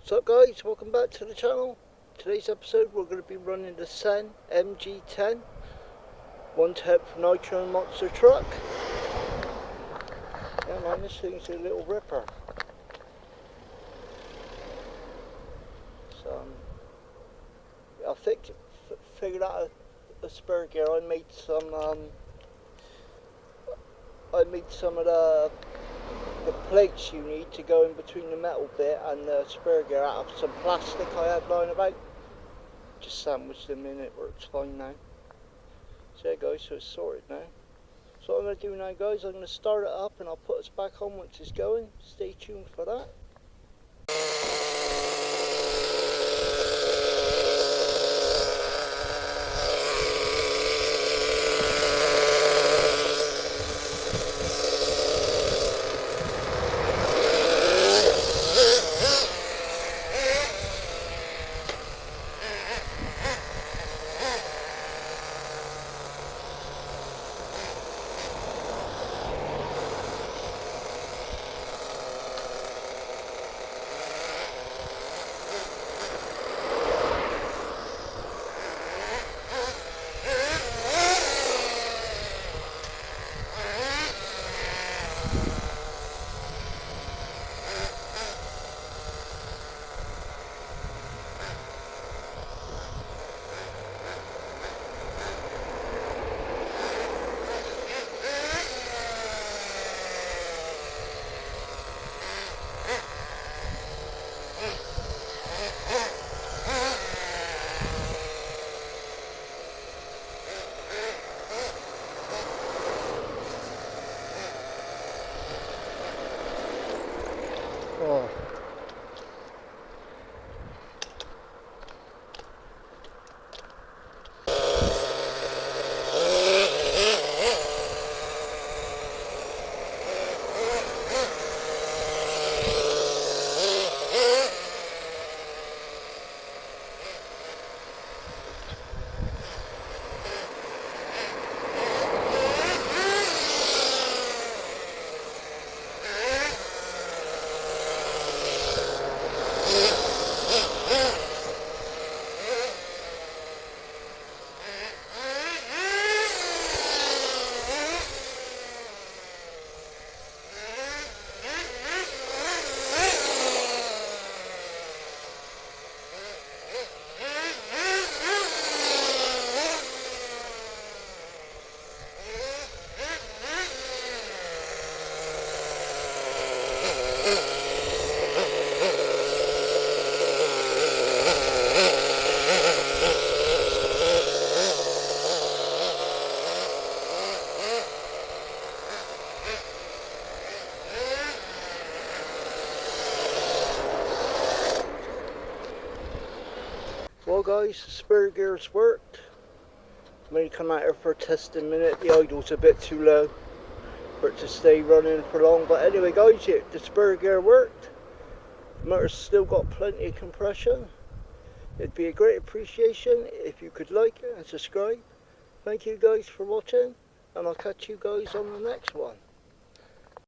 What's up guys, welcome back to the channel. Today's episode we're going to be running the CEN mg10 1/10 Nitro monster truck. Yeah man, this thing's a little ripper. So I figured out a spur gear. I made some of the plates you need to go in between the metal bit and the spur gear out of some plastic I had lying about. Just sandwiched them in, it works fine now. So yeah guys, so it's sorted now. So what I'm going to do now guys, I'm going to start it up and I'll put us back on once it's going. Stay tuned for that. Oh. Well guys, the spur gear's worked. I'm going to come out here for a testing minute. The idle's a bit too low for it to stay running for long. But anyway guys, the spur gear worked. The motor's still got plenty of compression. It'd be a great appreciation if you could like and subscribe. Thank you guys for watching, and I'll catch you guys on the next one.